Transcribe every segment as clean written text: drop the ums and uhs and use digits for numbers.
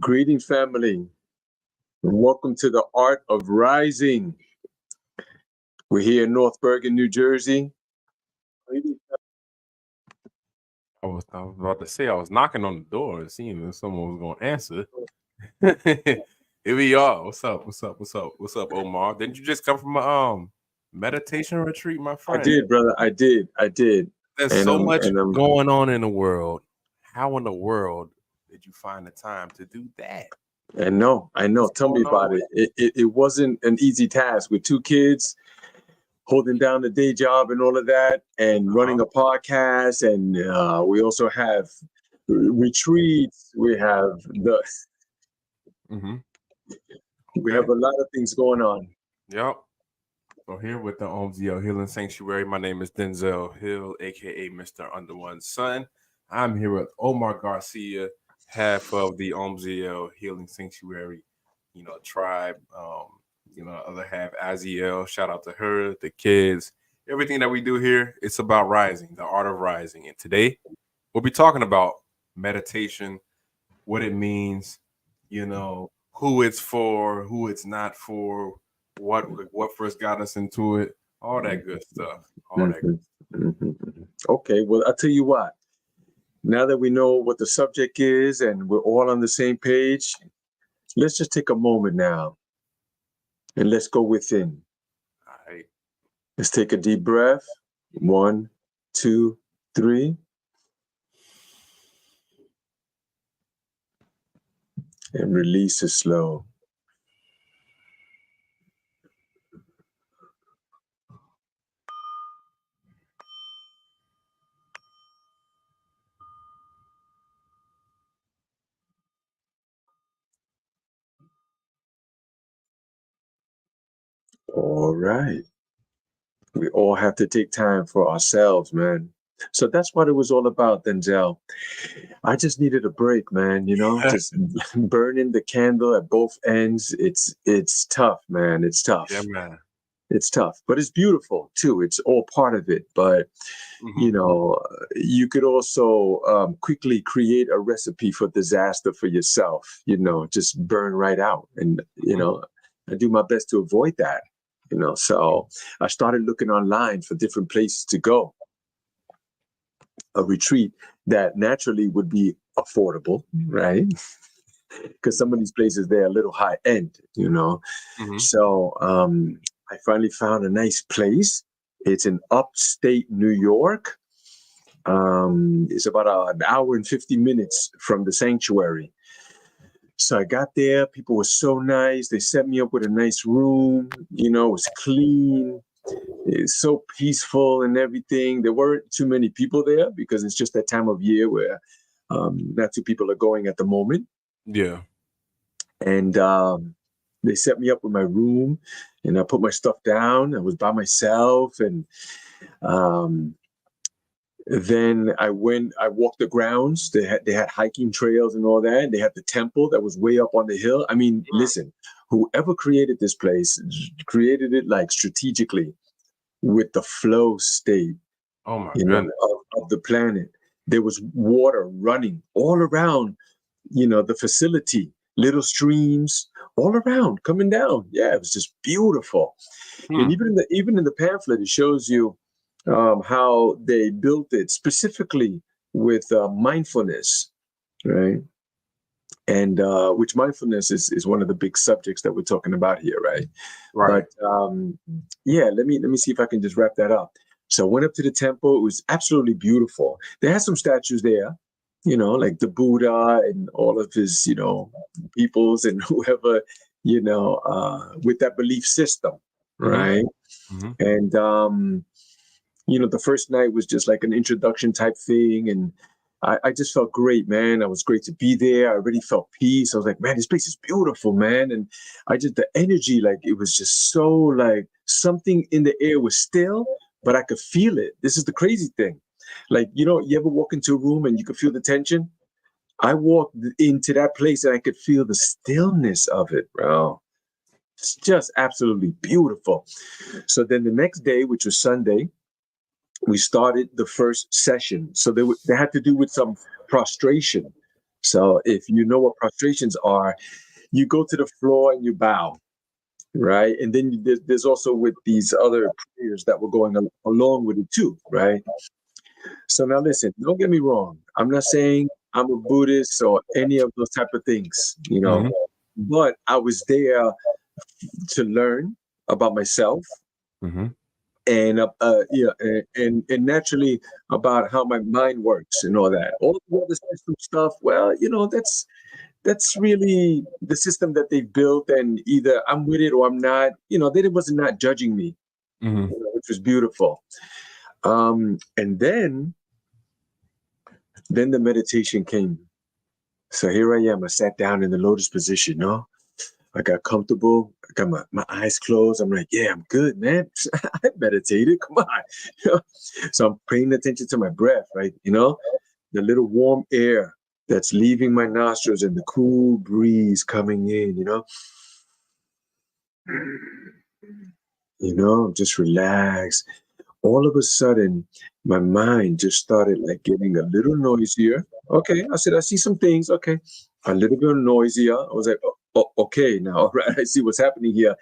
Greetings, family, and welcome to the Art of Rising. We're here in North Bergen, New Jersey. I was about to say I was knocking on the door and seeing if someone was going to answer. Here we are. What's up? What's up, Omar? Didn't you just come from a meditation retreat, my I friend? did, brother. I did. There's And so much and going on in the world. How in the world did you find the time to do that? I know. Tell me going on about it. It wasn't an easy task with two kids, holding down the day job and all of that, and running a podcast. And we also have retreats. We have Mm-hmm. we have a lot of things going on. Yep. So here with the OMZL Healing Sanctuary, my name is Denzel Hill, aka Mr. Underone's Son. I'm here with Omar Garcia, half of the OMZL Healing Sanctuary, tribe. Other half Aziel. Shout out to her, the kids, everything that we do here. It's about rising, the art of rising. And today we'll be talking about meditation, what it means, who it's for, who it's not for, what first got us into it, all that good stuff. Okay, well, I'll tell you what. Now that we know what the subject is and we're all on the same page, let's just take a moment now and let's go within. All right. Let's take a deep breath. 1, 2, 3. And release it slow. All right. We all have to take time for ourselves, man. So that's what it was all about, Denzel. I just needed a break, man. Just burning the candle at both ends. It's tough, man. It's tough. Yeah, man. It's tough, but it's beautiful too. It's all part of it. But you could also quickly create a recipe for disaster for yourself. Just burn right out, and I do my best to avoid that. So I started looking online for different places to go. A retreat that naturally would be affordable, right? Because some of these places, they're a little high end, So I finally found a nice place. It's in upstate New York. It's about an hour and 50 minutes from the sanctuary. So I got there. People were so nice. They set me up with a nice room. It was clean. It's so peaceful and everything. There weren't too many people there because it's just that time of year where not too people are going at the moment. Yeah. And they set me up with my room, and I put my stuff down. I was by myself, and then I walked the grounds. They had hiking trails and all that. They had the temple that was way up on the hill. I mean, listen, whoever created this place created it like strategically with the flow state, Oh my goodness. of the planet. There was water running all around, the facility, little streams all around coming down. Yeah, it was just beautiful. And even in the pamphlet, it shows you how they built it specifically with mindfulness, right? And which mindfulness is one of the big subjects that we're talking about here, right? Right. But let me see if I can just wrap that up. So I went up to the temple. It was absolutely beautiful. They had some statues there, like the Buddha and all of his, peoples and whoever, with that belief system, right? And the first night was just like an introduction type thing, and I just felt great, man. It was great to be there. I already felt peace. I was like, man, this place is beautiful, man. And the energy, like, it was just so, like, something in the air was still, but I could feel it. This is the crazy thing. Like, you ever walk into a room and you could feel the tension? I walked into that place and I could feel the stillness of it, bro. It's just absolutely beautiful. So then the next day, which was Sunday, we started the first session. So they had to do with some prostration. So if you know what prostrations are, you go to the floor and you bow, right? And then there's also with these other prayers that were going along with it too, right? So now listen, don't get me wrong. I'm not saying I'm a Buddhist or any of those type of things, Mm-hmm. but I was there to learn about myself Mm-hmm. and and naturally about how my mind works and all that. All the other system stuff, well, that's really the system that they built, and either I'm with it or I'm not. They was not judging me, Mm-hmm. which was beautiful. And then the meditation came. So here I am. I sat down in the lotus position. No, I got comfortable. I got my eyes closed. I'm like, yeah, I'm good, man. I meditated. Come on. So I'm paying attention to my breath, right? The little warm air that's leaving my nostrils and the cool breeze coming in, just relax. All of a sudden, my mind just started like getting a little noisier. Okay, I said, I see some things. Okay, a little bit noisier. I was like, oh, okay, now, all right, I see what's happening here.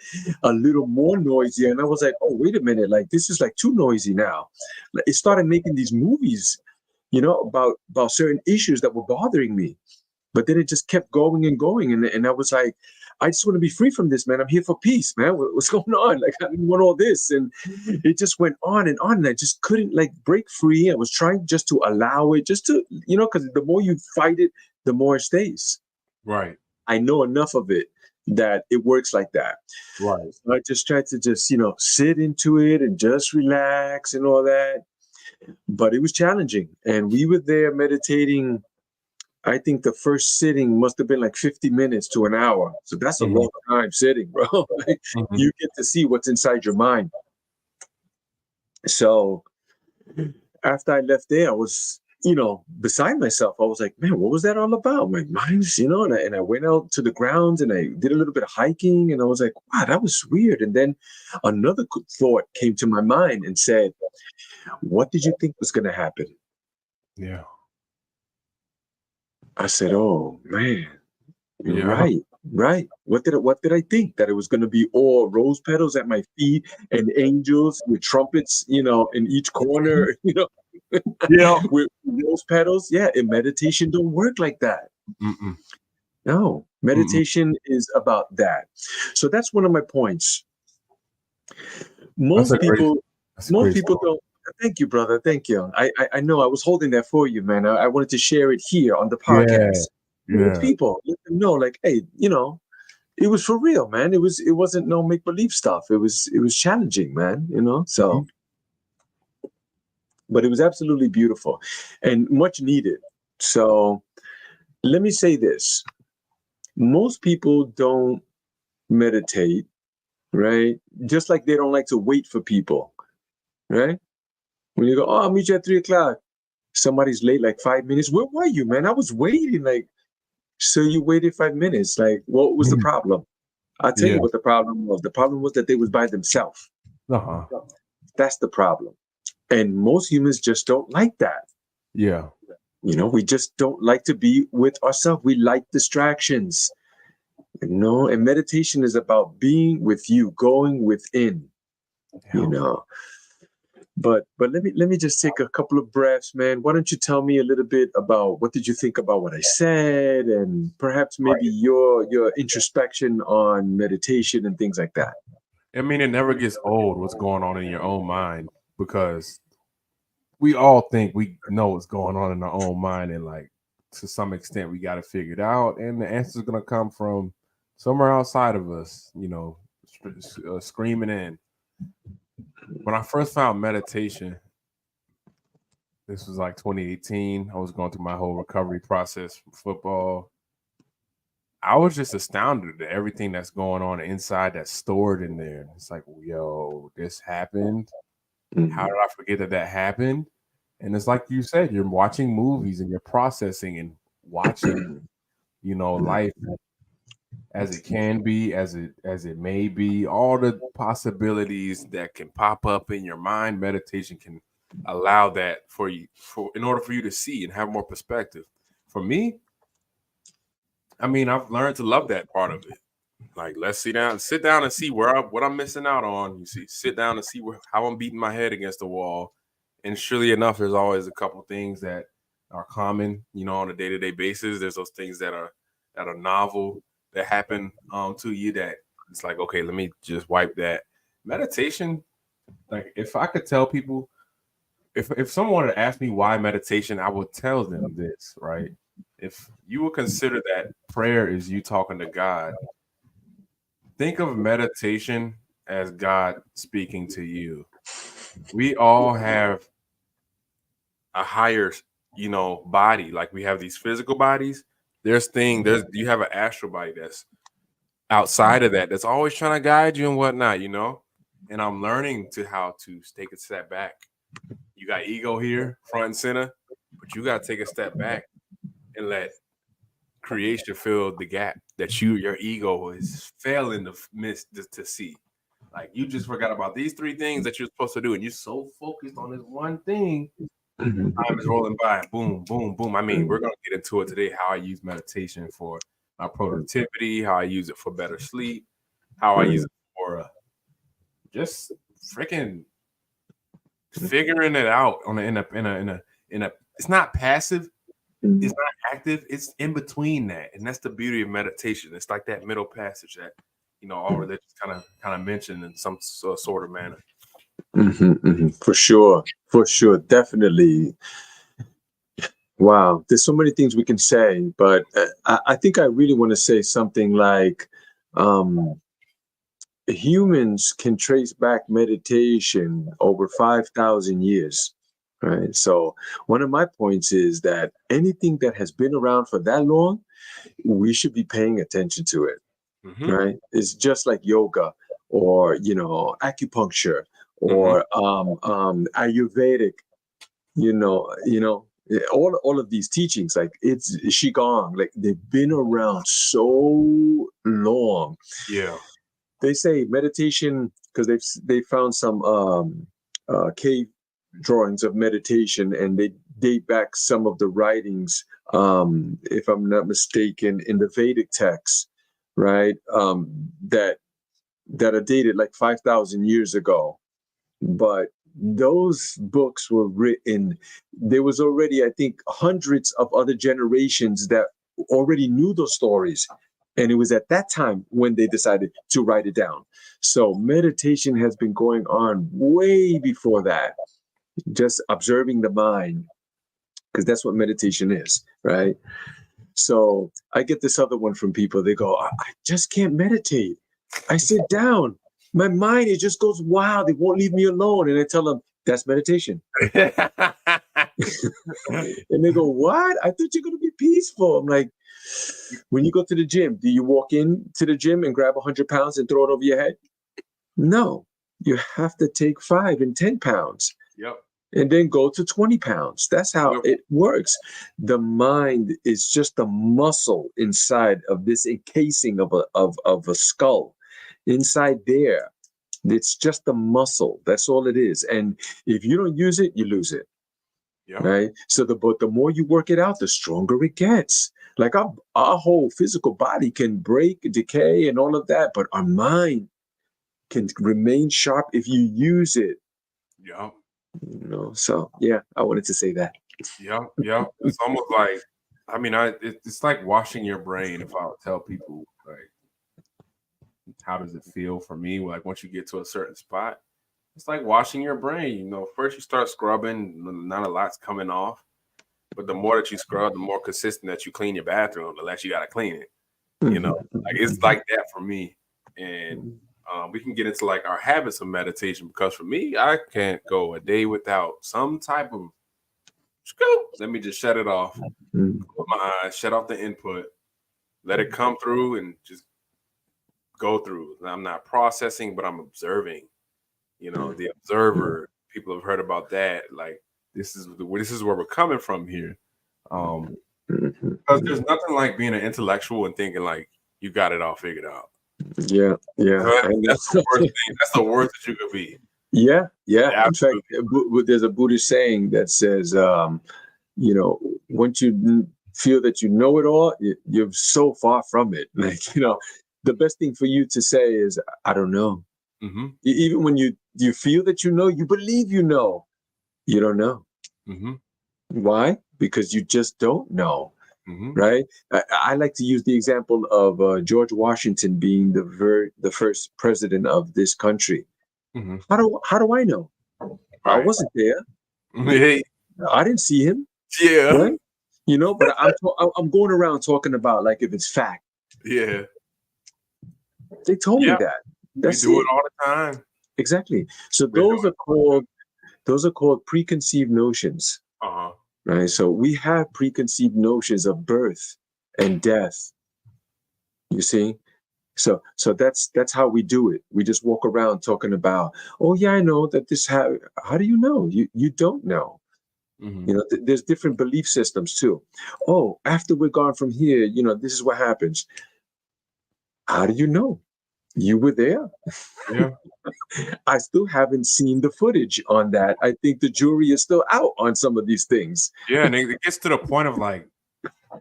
A little more noisier. And I was like, oh, wait a minute, like this is like too noisy now. Like, it started making these movies, about certain issues that were bothering me. But then it just kept going and going. And I was like, I just want to be free from this, man. I'm here for peace, man. What's going on? Like, I didn't want all this. And it just went on and on. And I just couldn't like break free. I was trying just to allow it, just to, because the more you fight it, the more it stays. Right. I know enough of it that it works like that. Right. So I just tried to just, sit into it and just relax and all that. But it was challenging. And we were there meditating. I think the first sitting must have been like 50 minutes to an hour. So that's a Mm-hmm. long time sitting, bro. Like, Mm-hmm. you get to see what's inside your mind. So after I left there, I was, beside myself. I was like, man, what was that all about? My mind's, and I went out to the grounds and I did a little bit of hiking, and I was like, wow, that was weird. And then another thought came to my mind and said, what did you think was going to happen? Yeah. I said, oh man, you're Yeah. right. Right. What did I think? That it was going to be all rose petals at my feet and angels with trumpets, in each corner, Yeah. with rose petals. Yeah, and meditation don't work like that. Mm-mm. No, Mm-mm. meditation is about that. So that's one of my points. That's a Most great. people, That's a most great people story. don't. Thank you, brother. Thank you. I know I was holding that for you, man. I wanted to share it here on the Yeah. podcast with Yeah. people. Let them know, like, hey, it was for real, man. It wasn't no make believe stuff. It was challenging, man. Mm-hmm. So, but it was absolutely beautiful and much needed. So let me say this: most people don't meditate, right? Just like they don't like to wait for people, right? When you go, oh, I'll meet you at 3 o'clock. Somebody's late like 5 minutes. Where were you, man? I was waiting. Like, so you waited 5 minutes. Like, what was the problem? I'll tell Yeah. you what the problem was. The problem was that they was by themselves. Uh-huh. That's the problem. And most humans just don't like that. Yeah. We just don't like to be with ourselves. We like distractions. And meditation is about being with you, going within, you Yeah. know. But let me just take a couple of breaths, man. Why don't you tell me a little bit about what did you think about what I said, and perhaps maybe Right. your introspection on meditation and things like that. I mean, it never gets old what's going on in your own mind, because we all think we know what's going on in our own mind, and like to some extent we got to figure it out, and the answer is going to come from somewhere outside of us, screaming in. When I first found meditation, this was like 2018. I was going through my whole recovery process from football. I was just astounded at everything that's going on inside that's stored in there. It's like, yo, this happened. How did I forget that happened? And it's like you said, you're watching movies and you're processing and watching, life as it can be, as it may be, all the possibilities that can pop up in your mind. Meditation can allow that for you, in order for you to see and have more perspective. For me, I mean, I've learned to love that part of it. Like, let's sit down and see what I'm missing out on. You see, sit down and see how I'm beating my head against the wall. And surely enough, there's always a couple things that are common, on a day-to-day basis. There's those things that are novel that happen to you that it's like, okay, let me just wipe that. Meditation, like if I could tell people, if someone wanted to ask me why meditation, I would tell them this, right? If you would consider that prayer is you talking to God, think of meditation as God speaking to you. We all have a higher, body. Like we have these physical bodies. You have an astral body that's outside of that, that's always trying to guide you and whatnot, And I'm learning how to take a step back. You got ego here, front and center, but you got to take a step back and let creation fill the gap that your ego is failing to miss to see. Like you just forgot about these three things that you're supposed to do, and you're so focused on this one thing. Time is rolling by. Boom, boom, boom. I mean, we're gonna get into it today. How I use meditation for my productivity, how I use it for better sleep, how I use it for just freaking figuring it out in a. It's not passive. It's not active. It's in between that, and that's the beauty of meditation. It's like that middle passage that all religions kind of mention in some sort of manner. For sure, definitely. Wow, there's so many things we can say, but I think I really want to say something like humans can trace back meditation over 5,000 years. Right. So one of my points is that anything that has been around for that long, we should be paying attention to it. Right. It's just like yoga or, acupuncture or Ayurvedic, all of these teachings, like it's Qigong, like they've been around so long. Yeah. They say meditation, because they found some cave drawings of meditation, and they date back some of the writings, if I'm not mistaken, in the Vedic texts, right? That are dated like 5,000 years ago. But those books were written, there was already, I think, hundreds of other generations that already knew those stories. And it was at that time when they decided to write it down. So meditation has been going on way before that. Just observing the mind, because that's what meditation is, right? So I get this other one from people. They go, I just can't meditate. I sit down. My mind, it just goes wild. It won't leave me alone. And I tell them, that's meditation. And they go, what? I thought you're going to be peaceful. I'm like, when you go to the gym, do you walk in to the gym and grab 100 pounds and throw it over your head? No, you have to take 5 and 10 pounds. Yep. And then go to 20 pounds. That's how it works. The mind is just a muscle inside of this encasing of a skull. Inside there, it's just a muscle. That's all it is. And if you don't use it, you lose it. Yep. Right. So but the more you work it out, the stronger it gets. Like our whole physical body can break, decay, and all of that, but our mind can remain sharp if you use it. Yeah. So yeah, I wanted to say that. Yeah. It's almost like, I mean, it's like washing your brain. If I would tell people, like, how does it feel for me? Like once you get to a certain spot, it's like washing your brain. First you start scrubbing, not a lot's coming off, but the more that you scrub, the more consistent that you clean your bathroom, the less you got to clean it. Like it's like that for me. And we can get into like our habits of meditation, because for me, I can't go a day without some type of scoop. Let me just shut it off. Close my eyes, shut off the input, let it come through and just go through. I'm not processing, but I'm observing. The observer, people have heard about that. Like this is where we're coming from here. Because there's nothing like being an intellectual and thinking like you got it all figured out. Yeah. That's the worst thing. That's the worst that you could be. Yeah. In fact, there's a Buddhist saying that says, once you feel that you know it all, you're so far from it. Like, the best thing for you to say is, I don't know. Mm-hmm. Even when you feel that you know, you believe you know, you don't know. Mm-hmm. Why? Because you just don't know. Mm-hmm. Right? I like to use the example of George Washington being the first president of this country. Mm-hmm. How do I know? I Right. wasn't there. Hey. I didn't see him. Yeah. Right? But I'm going around talking about, like, if it's fact. Yeah. They told me Yeah. that. We That's do it it. all the time. Exactly. So We do those are called preconceived notions. it. Uh-huh. Right? So we have preconceived notions of birth and death. You see? So that's how we do it. We just walk around talking about, oh yeah, I know that this. How do you know? You don't know. Mm-hmm. There's different belief systems too. Oh, after we're gone from here, this is what happens. How do you know? You were there. Yeah. I still haven't seen the footage on that. I think the jury is still out on some of these things. Yeah, and it gets to the point of like,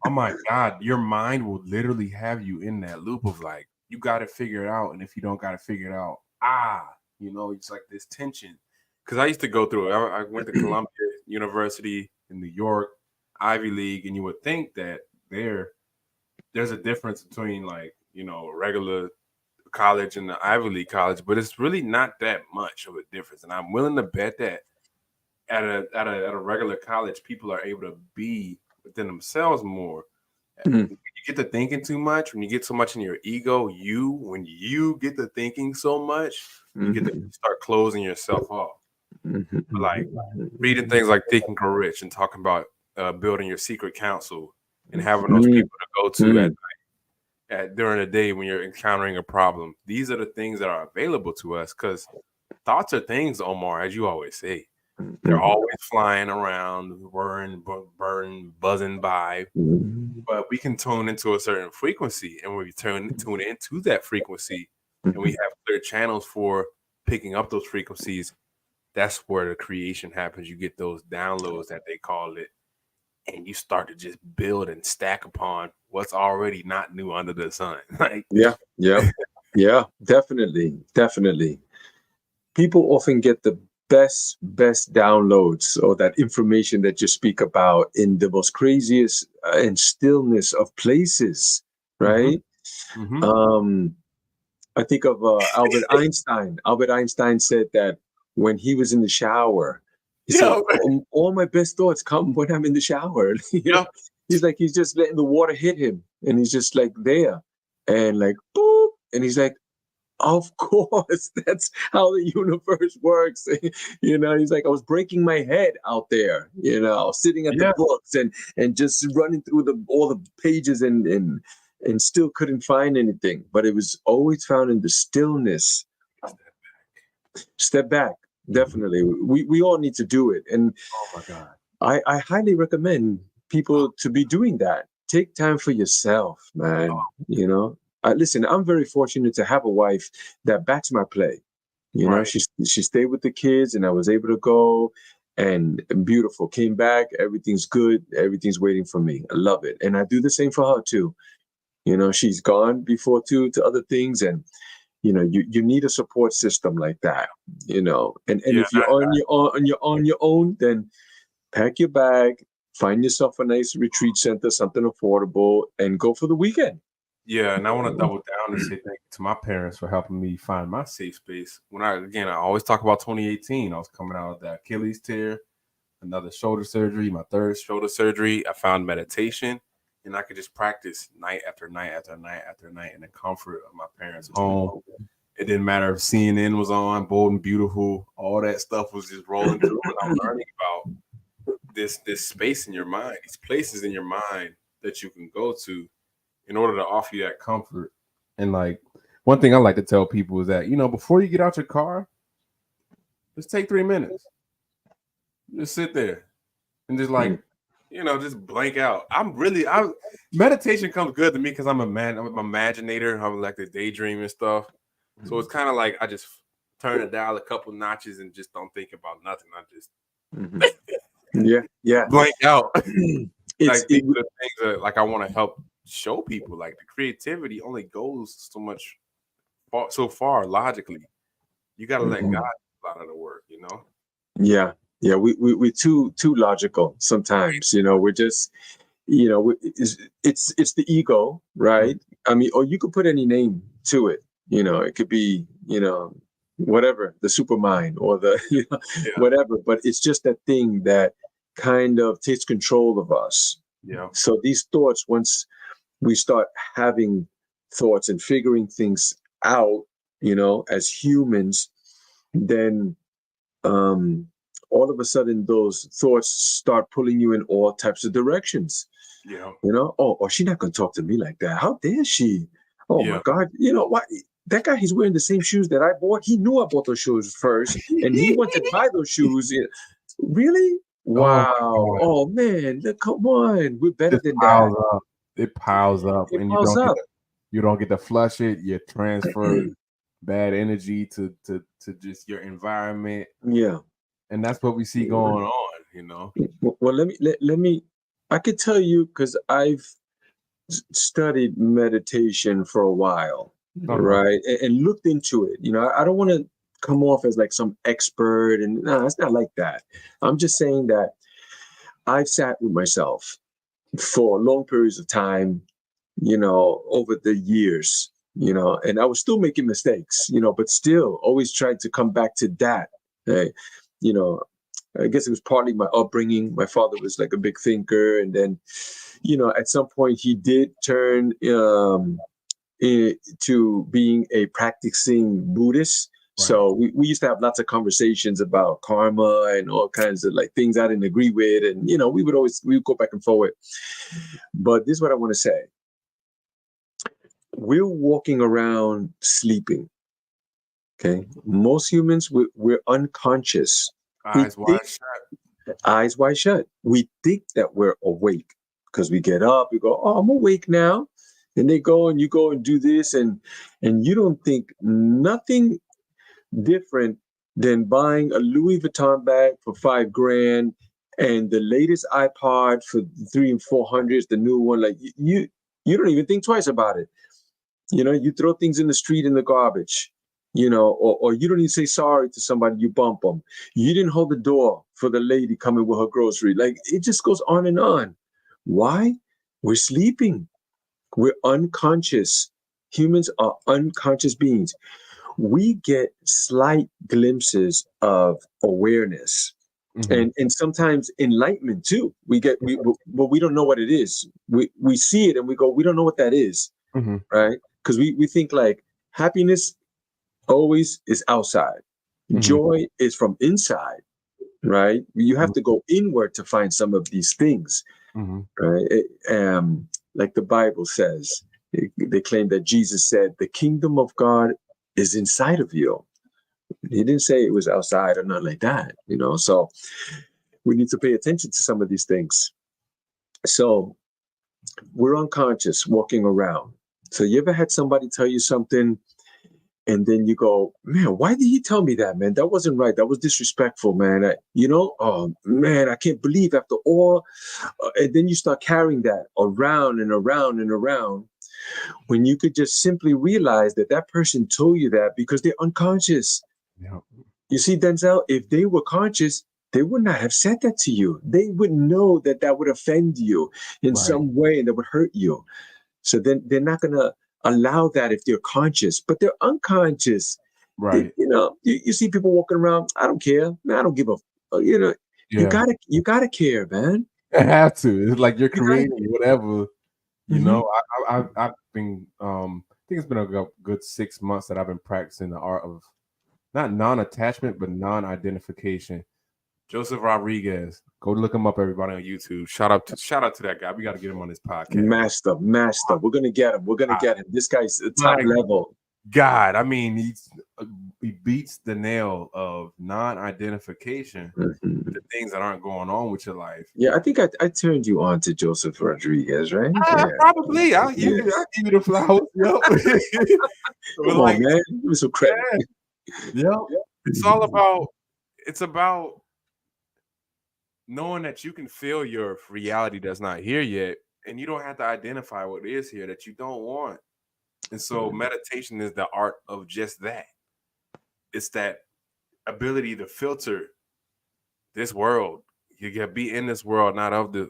oh my God, your mind will literally have you in that loop of like, you got to figure it out. And if you don't got to figure it out, it's like this tension. Because I used to go through it. I went to Columbia University in New York, Ivy League, and you would think that there's a difference between like, regular college and the Ivy League college, but it's really not that much of a difference. And I'm willing to bet that at a regular college, people are able to be within themselves more. Mhm. When you get to thinking too much, when you get so much in your ego, when you get to thinking so much, you get to start closing yourself off. Like reading things like Think and Grow Rich and talking about building your secret council and having those people to go to at during the day when you're encountering a problem. These are the things that are available to us because thoughts are things, Omar, as you always say. They're always flying around, whirring, buzzing by. But we can tune into a certain frequency, and when we tune into that frequency, and we have clear channels for picking up those frequencies, that's where the creation happens. You get those downloads that they call it, and you start to just build and stack upon what's already not new under the sun. Like, Yeah, definitely. People often get the best downloads or that information that you speak about in the most craziest and stillness of places, right? Mm-hmm. I think of Albert Einstein. Albert Einstein said that when he was in the shower, he said, Yeah, all my best thoughts come when I'm in the shower. yeah, He's just letting the water hit him, and he's just like there, and like boop, and he's like, of course, that's how the universe works. He's like, I was breaking my head out there, sitting at the yeah. books and just running through all the pages and still couldn't find anything. But it was always found in the stillness. Step back, definitely. We all need to do it, and Oh my God. I highly recommend people to be doing that. Take time for yourself, man. Listen, I'm very fortunate to have a wife that backs my play. Right. She stayed with the kids, and I was able to go. And beautiful, came back. Everything's good. Everything's waiting for me. I love it, and I do the same for her too. She's gone before to other things, and you need a support system like that. And Yeah. if you're on your own, then pack your bag, find yourself a nice retreat center, something affordable, and go for the weekend. Yeah, and I want to double down and say thank you to my parents for helping me find my safe space. I always talk about 2018. I was coming out of that Achilles tear, another shoulder surgery, my third shoulder surgery. I found meditation, and I could just practice night after night after night after night in the comfort of my parents' home. It didn't matter if CNN was on, Bold and Beautiful, all that stuff was just rolling through, and I'm learning about this space in your mind, these places in your mind that you can go to in order to offer you that comfort. And like one thing I like to tell people is that, before you get out your car, just take 3 minutes. Just sit there and just just blank out. Meditation comes good to me because I'm an imaginator. I'm like the daydream and stuff. So it's kind of like I just turn it down a couple notches and just don't think about nothing. I just Yeah blank out. it's like these are the things that like I want to help show people. Like the creativity only goes so far logically. You got to let God do a lot of the work, you know. Yeah, yeah. We're too logical sometimes. You know, we're just, you know, it's the ego, right? I mean, or you could put any name to it. You know, it could be, you know, whatever, the supermind or the, you know, Yeah, whatever. But it's just that thing that kind of takes control of us. yeah, So these thoughts, once we start having thoughts and figuring things out, you know, as humans, then um, all of a sudden those thoughts start pulling you in all types of directions. yeah, You know, oh, she's not gonna talk to me like that. How dare she? Oh my yeah. God, you know what? That guy, he's wearing the same shoes that I bought. He knew I bought those shoes first, and he went to buy those shoes. Really? Oh my Wow. God, Oh man, look, come on. We're better it than that. piles up. It piles up, It and piles up. you don't get to flush it. You transfer bad energy to just your environment, Yeah. and that's what we see going on. You know. Well, let me. I could tell you because I've studied meditation for a while, Uh-huh. right? And looked into it. You know, I don't want to come off as like some expert, and no, it's not like that. I'm just saying that I've sat with myself for long periods of time, you know, over the years, you know, and I was still making mistakes, you know, but still always tried to come back to that. Hey, you know, I guess it was partly my upbringing. My father was like a big thinker, and then, you know, at some point he did turn to being a practicing Buddhist. Right. So we used to have lots of conversations about karma and all kinds of like things I didn't agree with, and you know, we would go back and forward. But this is what I want to say: we're walking around sleeping. Okay, most humans we're unconscious. We Eyes think wide shut. eyes wide shut. We think that we're awake because we get up, we go, "Oh, I'm awake now." And they go and you go and do this and you don't think nothing different than buying a Louis Vuitton bag for $5,000 and the latest iPod for 300 and 400, the new one. Like you don't even think twice about it. You know, you throw things in the street in the garbage, you know, or you don't even say sorry to somebody, you bump them. You didn't hold the door for the lady coming with her grocery. Like it just goes on and on. Why? We're sleeping. We're unconscious. Humans are unconscious beings. We get slight glimpses of awareness Mm-hmm. and sometimes enlightenment too. But we don't know what it is. We see it and we go, we don't know what that is, Mm-hmm. right? Because we think like happiness always is outside. Mm-hmm. Joy is from inside, right? You have to go inward to find some of these things, Mm-hmm. right? Like the Bible says, they claim that Jesus said, the kingdom of God is inside of you. He didn't say it was outside or nothing like that, you know? So we need to pay attention to some of these things. So we're unconscious walking around. So you ever had somebody tell you something and then you go, man, why did he tell me that, man? That wasn't right. That was disrespectful, man. You know, oh man, I can't believe after all. And then you start carrying that around and around and around when you could just simply realize that that person told you that because they're unconscious. Yeah. You see, Denzel, if they were conscious, they would not have said that to you. They would know that that would offend you in Right. some way and that would hurt you. So then they're not going to allow that if they're conscious, but they're unconscious. Right. You know, you see people walking around. I don't care, man. I don't give a. You know, Yeah. you gotta care, man. I have to. It's like you're You gotta. creating whatever. You Mhm. know, I've been I think it's been a good 6 months that I've been practicing the art of not non-attachment but non-identification. Joseph Rodriguez, go look him up, everybody on YouTube. Shout out to that guy. We got to get him on this podcast. Master. We're gonna get him. We're gonna get him. This guy's top My level. God, I mean, he beats the nail of non-identification with Mhm. the things that aren't going on with your life. Yeah, I think I turned you on to Joseph Rodriguez, right? Yeah. Probably, I'll give Yeah. you the flowers. Yep. But Come on, like, man. Give me some credit. yeah, yep. It's all about. It's about knowing that you can feel your reality that's not here yet, and you don't have to identify what is here that you don't want. And so meditation is the art of just that. It's that ability to filter this world. You can be in this world, not of the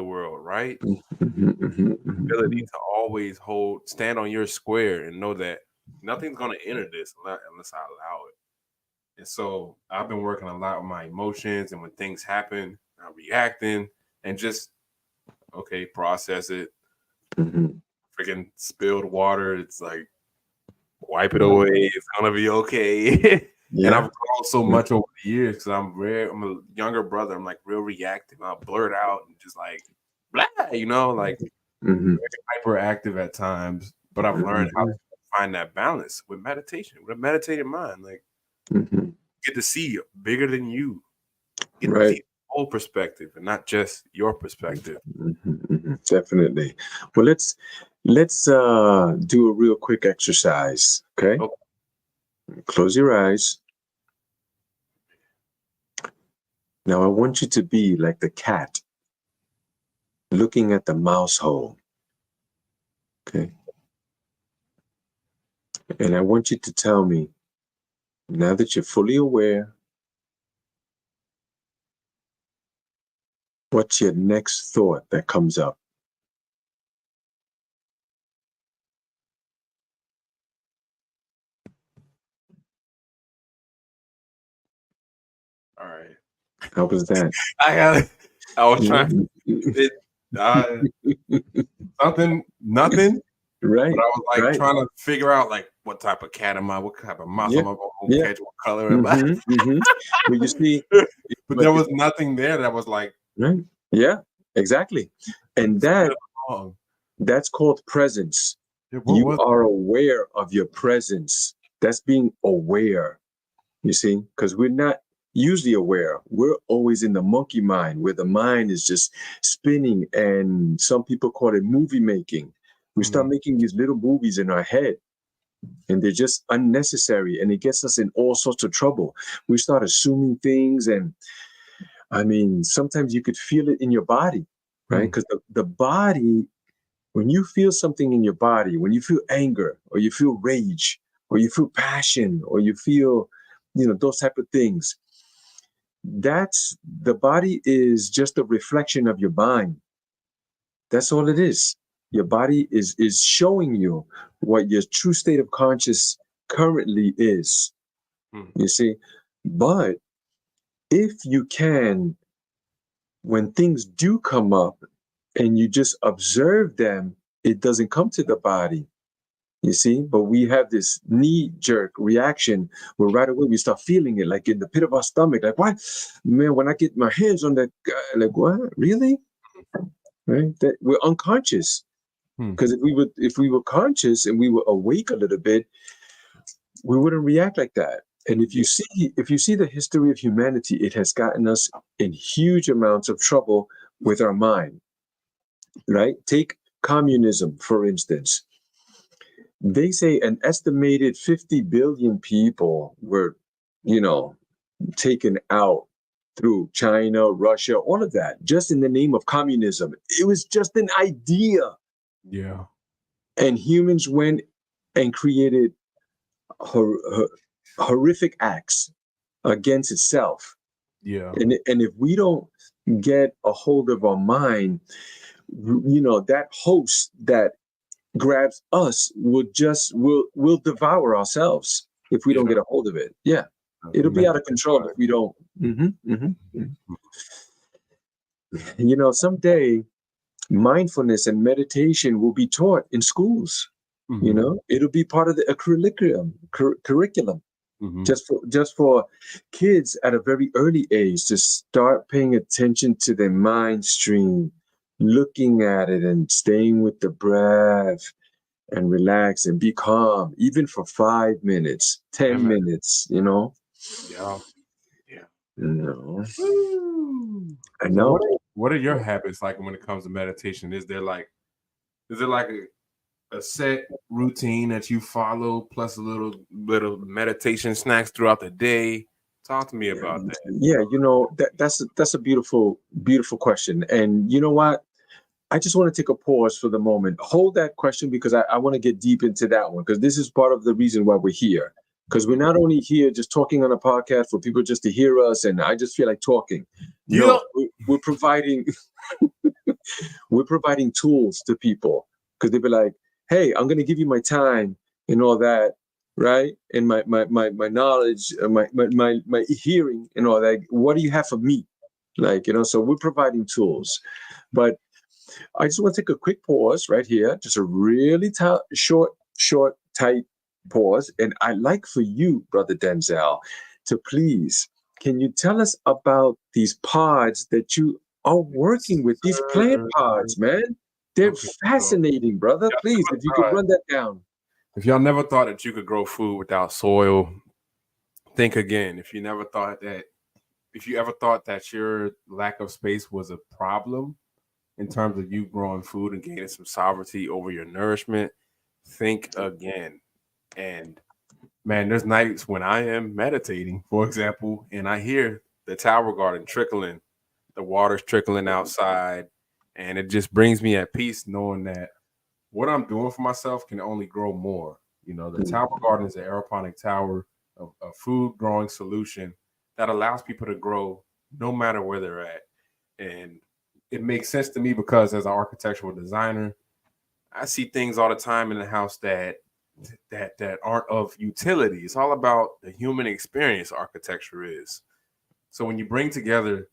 world, right? Ability to always stand on your square and know that nothing's gonna enter this unless I allow it. And so I've been working a lot with my emotions, and when things happen, I'm reacting and just process it. Freaking spilled water, it's like wipe it away. It's gonna be okay. And I've grown so much over the years because I'm a younger brother. I'm like real reactive. I'll blurt out and just like blah, like very hyperactive at times. But I've learned how to find that balance with meditation, with a meditated mind. Like get to see bigger than you. Get to see the whole perspective and not just your perspective. Definitely. Well, let's do a real quick exercise. Okay. Close your eyes. Now I want you to be like the cat looking at the mouse hole. Okay. And I want you to tell me, now that you're fully aware, what's your next thought that comes up? All right. How was that? I was trying nothing. Right. But I was like trying to figure out like what type of cat am I? What type of mouse am I going to catch? What color am I? Well, you see, but there was nothing there that was like right. Yeah, exactly. And that's called presence. You are aware of your presence. That's being aware. You see, because we're not usually aware. We're always in the monkey mind, where the mind is just spinning, and some people call it movie making. We start making these little movies in our head, and they're just unnecessary, and it gets us in all sorts of trouble. We start assuming things, and I mean, sometimes you could feel it in your body, right? Because the body, when you feel something in your body, when you feel anger, or you feel rage, or you feel passion, or you feel, those type of things, the body is just a reflection of your mind. That's all it is. Your body is showing you what your true state of conscious currently is. You see, but if you can, when things do come up and you just observe them, it doesn't come to the body. You see, but we have this knee-jerk reaction where right away we start feeling it, like in the pit of our stomach. Like, what? Man, when I get my hands on that guy, like, what? Really? Right? That we're unconscious. Because if we were conscious and we were awake a little bit, we wouldn't react like that. And if you see the history of humanity, it has gotten us in huge amounts of trouble with our mind. Right? Take communism, for instance. They say an estimated 50 billion people were, taken out through China, Russia, all of that, just in the name of communism. It was just an idea. Yeah. And humans went and created horrific acts against itself. Yeah. And if we don't get a hold of our mind, that host that grabs us will devour ourselves if we don't get a hold of it. Yeah. It'll be out of control if we don't. Someday mindfulness and meditation will be taught in schools. It'll be part of a curriculum, just for kids at a very early age to start paying attention to their mind stream, looking at it and staying with the breath and relax and be calm, even for 5 minutes, 10 minutes, Yeah. I know. So what are your habits like when it comes to meditation? Is there like a set routine that you follow plus a little meditation snacks throughout the day Talk to me about that. Yeah, that's a beautiful, beautiful question. And you know what? I just want to take a pause for the moment. Hold that question because I want to get deep into that one because this is part of the reason why we're here. Because we're not only here just talking on a podcast for people just to hear us, and I just feel like talking. No, we're providing we're providing tools to people because they'll be like, "Hey, I'm going to give you my time and all that, right? And my knowledge, my hearing and all that. What do you have for me?" So we're providing tools, but I just want to take a quick pause right here, just a really short, tight pause. And I'd like for you, Brother Denzel, to please, can you tell us about these pods that you are working with, these plant pods, man? They're fascinating, brother. Please, if you could run that down. If y'all never thought that you could grow food without soil, think again. If you ever thought that your lack of space was a problem, in terms of you growing food and gaining some sovereignty over your nourishment, think again. And man, there's nights when I am meditating, for example, and I hear the tower garden trickling, the water's trickling outside, and it just brings me at peace knowing that what I'm doing for myself can only grow more. The tower garden is an aeroponic tower of a food growing solution that allows people to grow no matter where they're at. And it makes sense to me because as an architectural designer, I see things all the time in the house that aren't of utility. It's all about the human experience architecture is. So when you bring together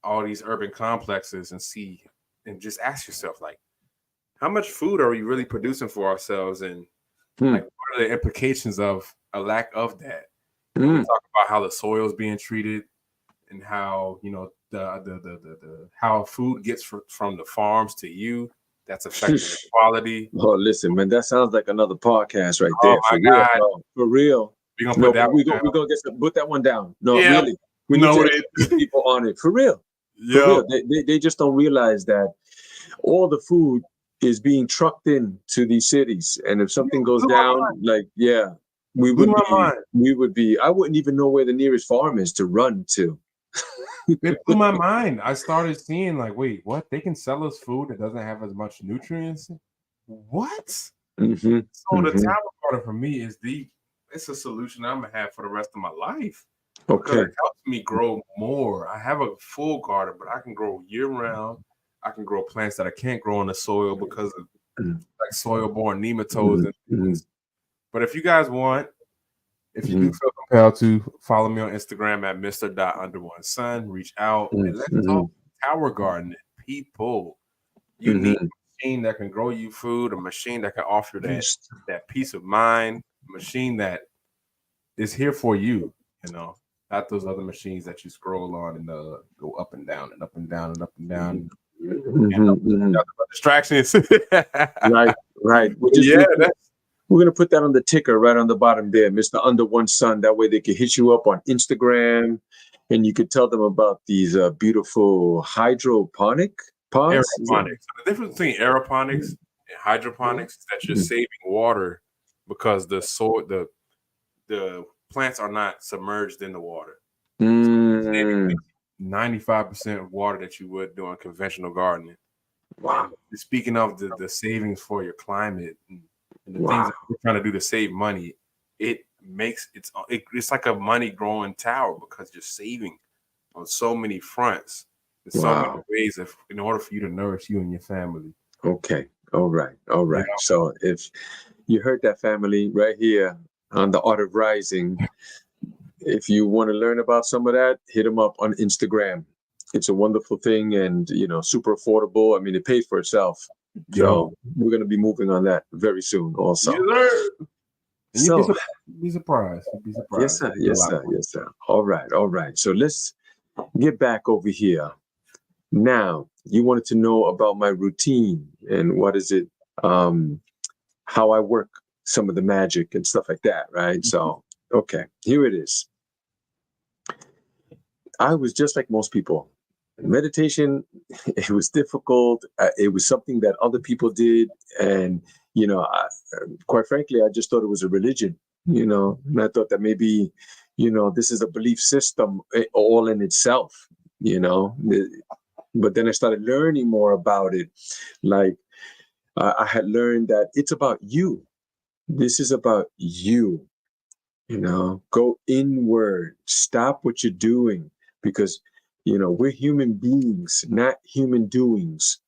all these urban complexes and just ask yourself, like, how much food are we really producing for ourselves? And like, what are the implications of a lack of that? We talk about how the soil is being treated and how, the how food gets from the farms to you, that's affecting the quality. Oh, listen, man, that sounds like another podcast right there. Oh my God. For real. We're gonna put that we're gonna put that one down. No, yeah, really. We need to educate people on it. For real. Yeah. They just don't realize that all the food is being trucked in to these cities. And if something goes down, we would be, I wouldn't even know where the nearest farm is to run to. It blew my mind. I started seeing like, wait, what? They can sell us food that doesn't have as much nutrients? What? Mm-hmm. So the tower garden for me it's a solution I'm gonna have for the rest of my life. Because it helps me grow more. I have a full garden, but I can grow year round. I can grow plants that I can't grow in the soil because of like soil-borne nematodes and things. But if you guys want, if you do feel compelled to, follow me on Instagram at Mr._Sun. Reach out and let's talk tower gardening. People, you need a machine that can grow you food, a machine that can offer that peace of mind, a machine that is here for you, not those other machines that you scroll on and go up and down and up and down and up and down. Distractions. Right. We're going to put that on the ticker right on the bottom there, Mr. Under One Sun. That way they can hit you up on Instagram and you could tell them about these beautiful hydroponic pods. Aeroponics. The difference between aeroponics and hydroponics is that you're saving water because the plants are not submerged in the water. So 95% of water that you would do on conventional gardening. Wow. And speaking of the savings for your climate and the things that we're trying to do to save money, it's like a money growing tower because you're saving on so many fronts in so many ways in order for you to nourish you and your family. Okay. All right. Yeah. So if you heard that, family, right here on the Art of Rising, if you want to learn about some of that, hit them up on Instagram. It's a wonderful thing and, super affordable. I mean, it pays for itself. So we're going to be moving on that very soon also. You'd be surprised. Yes, sir. All right. So let's get back over here. Now, you wanted to know about my routine and what is it, how I work some of the magic and stuff like that, right? So, okay, here it is. I was just like most people. Meditation, it was difficult. It was something that other people did. And, quite frankly, I just thought it was a religion, and I thought that maybe, this is a belief system all in itself, but then I started learning more about it. Like I had learned that it's about you. This is about you. Go inward, stop what you're doing, because we're human beings, not human doings.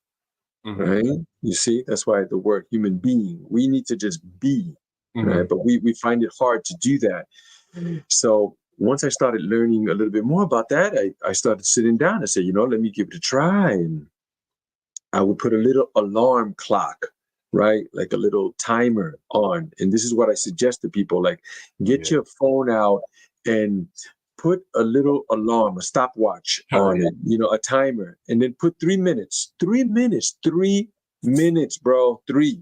Right? You see, that's why the word human being, we need to just be, right? But we find it hard to do that. So once I started learning a little bit more about that, I started sitting down and said, let me give it a try. And I would put a little alarm clock, right? Like a little timer on. And this is what I suggest to people, like get your phone out and put a little alarm, a stopwatch on it, a timer, and then put 3 minutes, 3 minutes, bro, 3.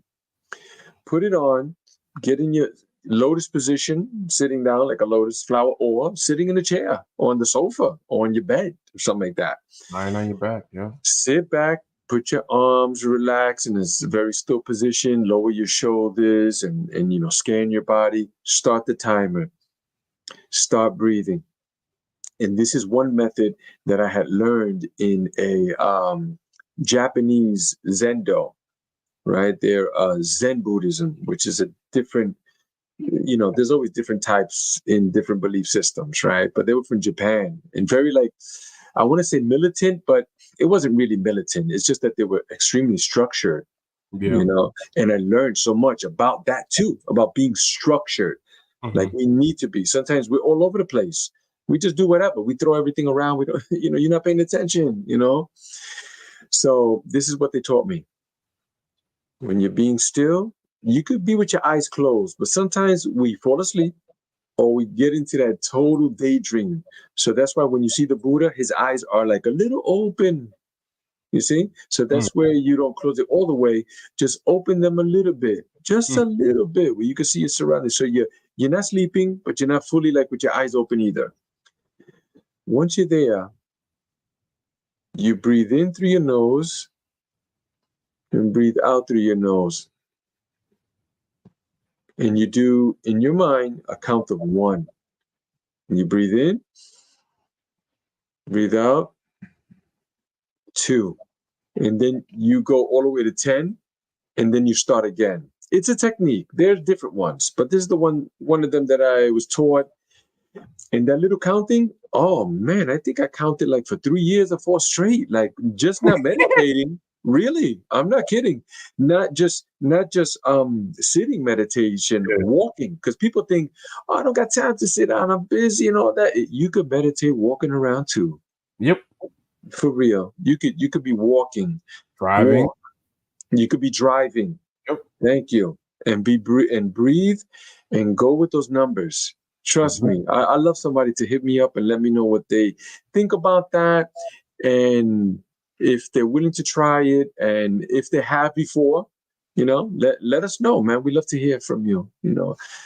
Put it on, get in your lotus position, sitting down like a lotus flower, or sitting in a chair, or on the sofa, or on your bed, or something like that. Lying on your back, yeah. Sit back, put your arms relaxed in a very still position, lower your shoulders, and scan your body. Start the timer. Start breathing. And this is one method that I had learned in a Japanese Zendo, right? They're Zen Buddhism, which is a different, there's always different types in different belief systems, right? But they were from Japan and very I want to say militant, but it wasn't really militant. It's just that they were extremely structured, and I learned so much about that too, about being structured. Like we need to be. Sometimes we're all over the place. We just do whatever. We throw everything around. We don't, you're not paying attention, So this is what they taught me. When you're being still, you could be with your eyes closed, but sometimes we fall asleep or we get into that total daydream. So that's why when you see the Buddha, his eyes are like a little open. You see? So that's where you don't close it all the way. Just open them a little bit, just a little bit, where you can see your surroundings. So you're not sleeping, but you're not fully like with your eyes open either. Once you're there, you breathe in through your nose and breathe out through your nose. And you do, in your mind, a count of 1. And you breathe in, breathe out, 2. And then you go all the way to 10, and then you start again. It's a technique. There's different ones, but this is the one of them that I was taught. And that little counting, oh man, I think I counted like for 3 years or 4 straight, like just not meditating. Really, I'm not kidding. Not just sitting meditation, walking. Because people think, oh, I don't got time to sit down, I'm busy and all that. You could meditate walking around too. Yep. For real. You could be walking. Driving. You could be driving. Yep. Thank you. And breathe and go with those numbers. Trust me. I love somebody to hit me up and let me know what they think about that. And if they're willing to try it, and if they have before, let us know, man. We love to hear from you,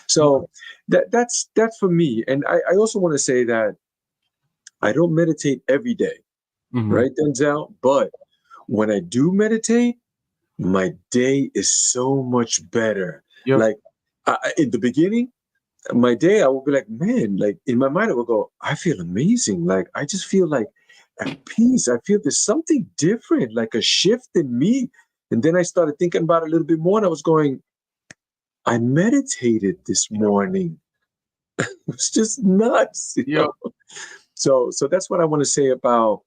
So that's for me. And I also want to say that I don't meditate every day, right, Denzel? But when I do meditate, my day is so much better. Yep. Like in the beginning, my day, I would be like, man, like in my mind, I would go, I feel amazing. Like, I just feel like at peace. I feel there's something different, like a shift in me. And then I started thinking about it a little bit more, and I was going, I meditated this morning. It's just nuts. You know? So that's what I want to say about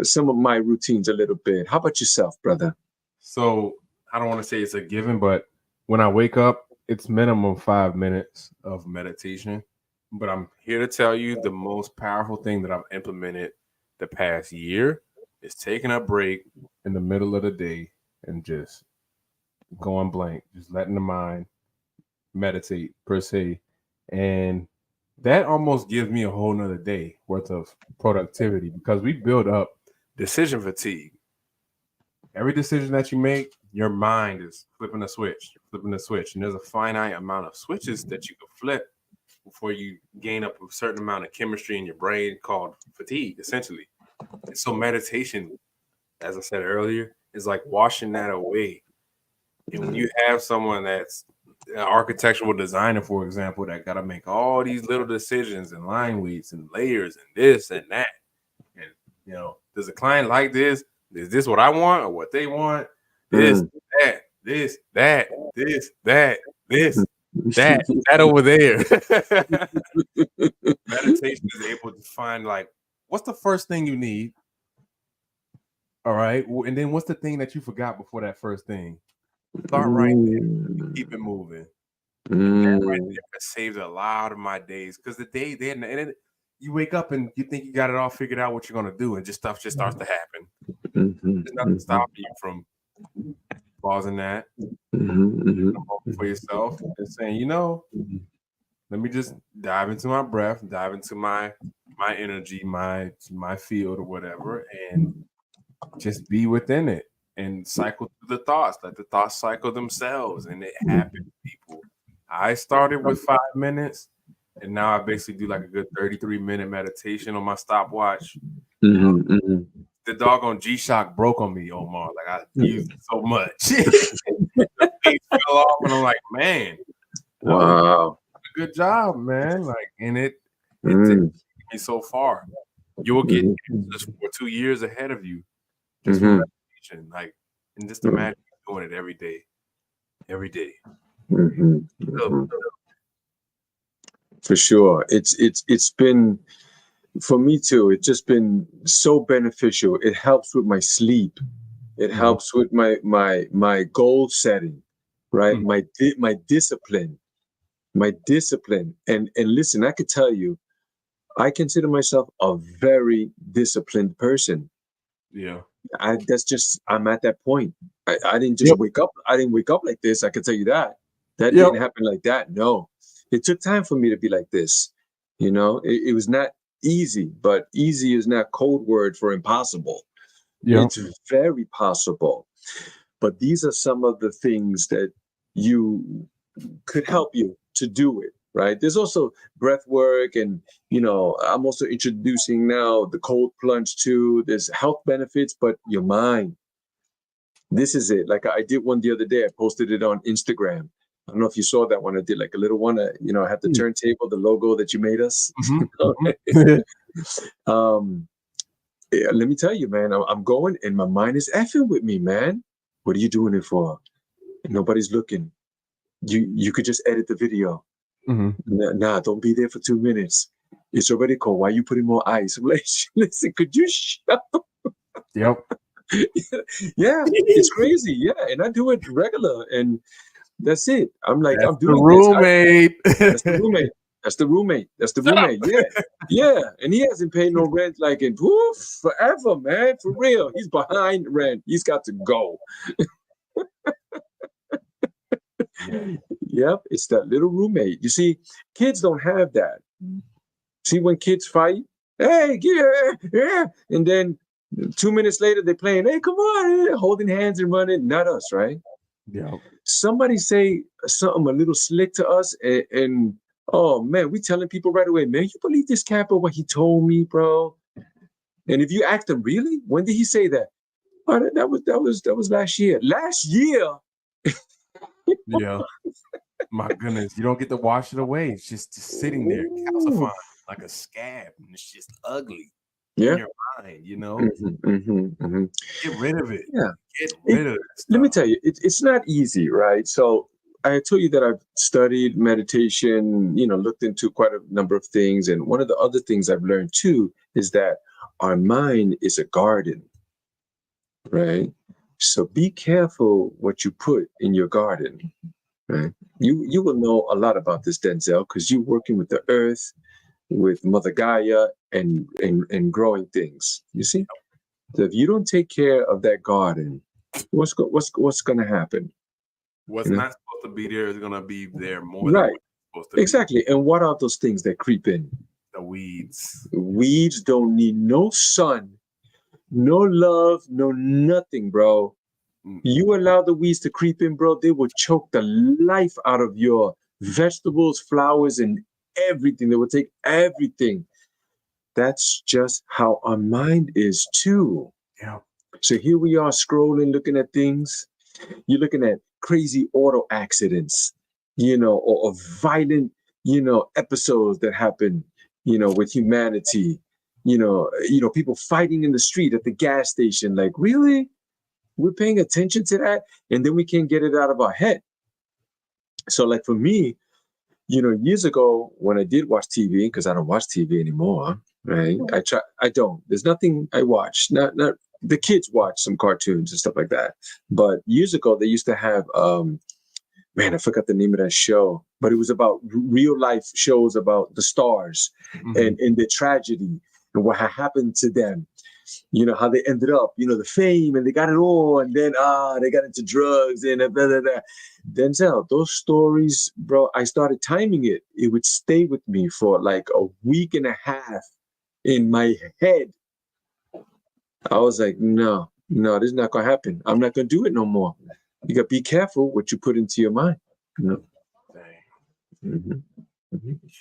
some of my routines a little bit. How about yourself, brother? So I don't want to say it's a given, but when I wake up, it's minimum 5 minutes of meditation. But I'm here to tell you the most powerful thing that I've implemented the past year is taking a break in the middle of the day and just going blank, just letting the mind meditate per se. And that almost gives me a whole nother day worth of productivity because we build up decision fatigue. Every decision that you make, your mind is flipping a switch, and there's a finite amount of switches that you can flip before you gain up a certain amount of chemistry in your brain called fatigue, essentially. And so meditation, as I said earlier, is like washing that away. And when you have someone that's an architectural designer, for example, that got to make all these little decisions and line weights and layers and this and that. And, you know, does the client like this? Is this what I want or what they want? This, that, this, that, this, that, this, that over there. Meditation is able to find, like, what's the first thing you need? All right. And then what's the thing that you forgot before that first thing? Start right there. Keep it moving. And that right there saves a lot of my days, because the day then you wake up and you think you got it all figured out what you're gonna do, and just stuff just starts to happen. There's nothing stopping you from pausing that for yourself and saying, you know, let me just dive into my breath, dive into my energy, my field or whatever, and just be within it and cycle through the thoughts. Let the thoughts cycle themselves, and it happens, people. I started with 5 minutes, and now I basically do like a good 33-minute meditation on my stopwatch. The doggone G-Shock broke on me, Omar. Like, I used it so much. The face fell off, and I'm like, man, wow, good job, man. Like, and it took me so far. You will get for 2 years ahead of you. Just for meditation, like, and just imagine doing it every day. For sure, it's been, for me too. It's just been so beneficial. It helps with my sleep. It helps with my goal setting, right? My discipline, And listen, I could tell you, I consider myself a very disciplined person. Yeah. I'm at that point. I didn't just wake up. I didn't wake up like this. I can tell you that. That didn't happen like that. No, it took time for me to be like this. You know, it was not easy, but easy is not code word for impossible. It's very possible. But these are some of the things that you could help you to do it. Right. There's also breath work, and, you know, I'm also introducing now the cold plunge too. There's health benefits, but your mind. This is it. Like, I did one the other day. I posted it on Instagram. I don't know if you saw that one. I did like a little one. You know, I had the turntable, the logo that you made us. Yeah, let me tell you, man, I'm going, and my mind is effing with me, man. What are you doing it for? Nobody's looking. You could just edit the video. Nah, don't be there for 2 minutes. It's already cold. Why are you putting more ice? I'm like, listen, could you shut up? Yeah, it's crazy. Yeah, and I do it regular, and that's it. I'm like, I'm doing roommate. That's the roommate. That's the roommate. That's the roommate. Yeah. And he hasn't paid no rent like in forever, man. For real. He's behind rent. He's got to go. Yep, it's that little roommate. You see, kids don't have that. See, when kids fight, hey, yeah, and then 2 minutes later they're playing, hey, come on, holding hands and running. Not us, right? Yeah. Somebody say something a little slick to us, and oh man, we telling people right away, man, you believe this cat, what he told me, bro? And if you ask them, really, when did he say that? Oh, that was last year. Last year. Yeah. My goodness, you don't get to wash it away. It's just sitting there, calcifying like a scab, and it's just ugly in your mind, you know? Get rid of it. Yeah. Get rid of it. Let me tell you, it's not easy, right? So I told you that I've studied meditation, you know, looked into quite a number of things. And one of the other things I've learned too is that our mind is a garden, right? So be careful what you put in your garden, right? You will know a lot about this, Denzel, because you're working with the earth, with Mother Gaia, and growing things. You see, so if you don't take care of that garden, what's going to happen? What's not supposed to be there is going to be there more right. than what's supposed to exactly. Be. And what are those things that creep in? The weeds. Weeds don't need no sun, no love, no nothing, bro. You allow the weeds to creep in, bro, they will choke the life out of your vegetables, flowers, and everything. They will take everything. That's just how our mind is too. Yeah. So here we are scrolling, looking at things. You're looking at crazy auto accidents. or violent, episodes that happen, with humanity, people fighting in the street at the gas station. Like, really? We're paying attention to that, and then we can't get it out of our head. So, like for me, years ago when I did watch TV, because I don't watch TV anymore, right? I don't. There's nothing I watch. Not the kids watch some cartoons and stuff like that. But years ago they used to have man, I forgot the name of that show, but it was about real life shows about the stars and the tragedy and what had happened to them. How they ended up, the fame, and they got it all, and then they got into drugs and blah, blah, blah. Denzel, those stories, bro, I started timing it. It would stay with me for like a week and a half in my head. I was like, no, this is not gonna happen. I'm not gonna do it no more. You gotta be careful what you put into your mind.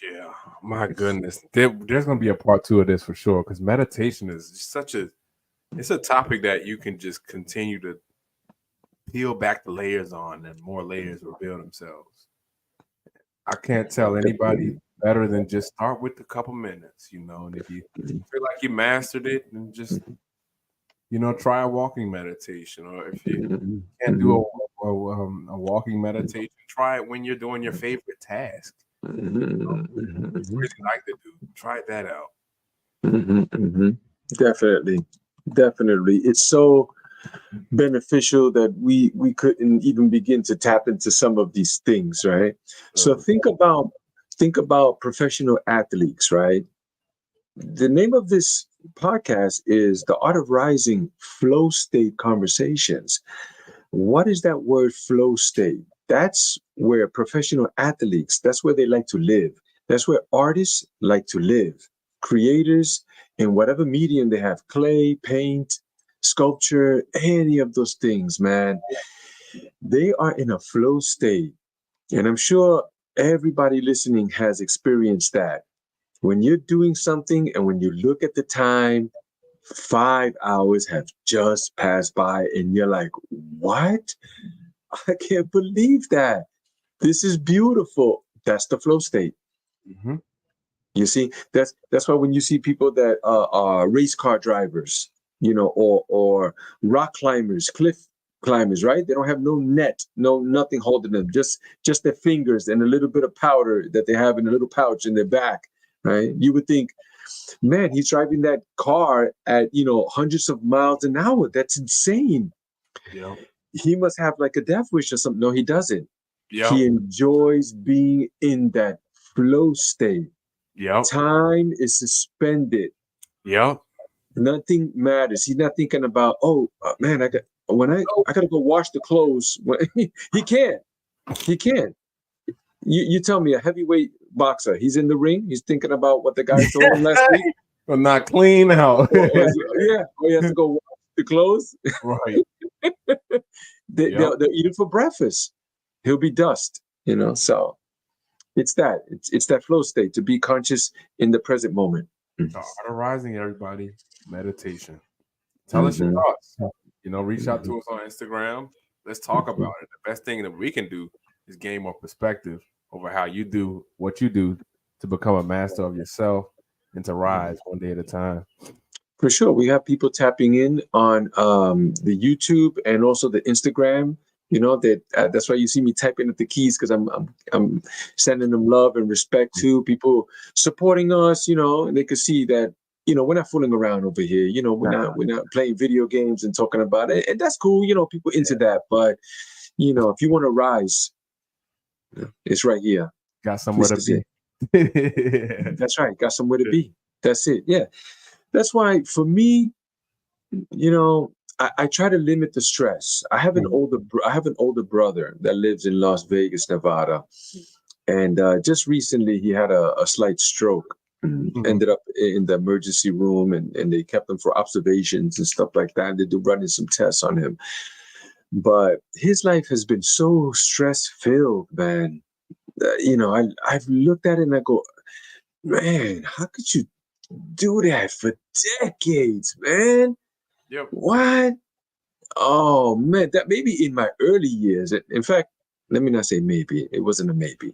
Yeah, my goodness. There's gonna be a part 2 of this for sure, because meditation is such it's a topic that you can just continue to peel back the layers on, and more layers reveal themselves. I can't tell anybody better than just start with a couple minutes, and if you feel like you mastered it, then just try a walking meditation. Or if you can't do a walking meditation, try it when you're doing your favorite task. It's really like to do. Try that out. Definitely. It's so beneficial that we couldn't even begin to tap into some of these things, right? So think about professional athletes, right? The name of this podcast is The Art of Rising Flow State Conversations. What is that word, flow state? That's where professional athletes, that's where they like to live. That's where artists like to live. Creators, in whatever medium they have, clay, paint, sculpture, any of those things, man, they are in a flow state. And I'm sure everybody listening has experienced that. When you're doing something and when you look at the time, 5 hours have just passed by and you're like, what? I can't believe that. This is beautiful. That's the flow state. You see, that's why when you see people that are race car drivers, or rock climbers, cliff climbers, right? They don't have no net, nothing holding them, just their fingers and a little bit of powder that they have in a little pouch in their back, right? You would think, man, he's driving that car at hundreds of miles an hour. That's insane. Yeah. He must have like a death wish or something. No, he doesn't. Yeah. He enjoys being in that flow state. Yep. Time is suspended. Yep. Nothing matters. He's not thinking about, man, I gotta go wash the clothes. He can't. You tell me, a heavyweight boxer, he's in the ring, he's thinking about what the guy told him last week. Well, not clean out. Or he has to go wash the clothes. Right. They'll eat it for breakfast. He'll be dust, so it's that flow state, to be conscious in the present moment. The Art of Rising, everybody. Meditation. Tell us your thoughts. Reach out to us on Instagram. Let's talk about it. The best thing that we can do is gain more perspective over how you do what you do to become a master of yourself and to rise one day at a time. For sure. We have people tapping in on the YouTube and also the Instagram. That's why you see me typing at the keys, because I'm sending them love and respect to people supporting us, and they could see that, we're not fooling around over here. We're not playing video games and talking about it. And that's cool. People into that. But, if you want to rise, it's right here. Got somewhere to be. That's right. Got somewhere to be. That's it. Yeah. That's why for me, I try to limit the stress. I have an older brother that lives in Las Vegas, Nevada, and just recently he had a slight stroke. Ended up in the emergency room, and they kept him for observations and stuff like that. They do running some tests on him, but his life has been so stress filled, man. I've looked at it and I go, man, how could you do that for decades, man? Yep. What? Oh man, that maybe in my early years. In fact, let me not say maybe. It wasn't a maybe.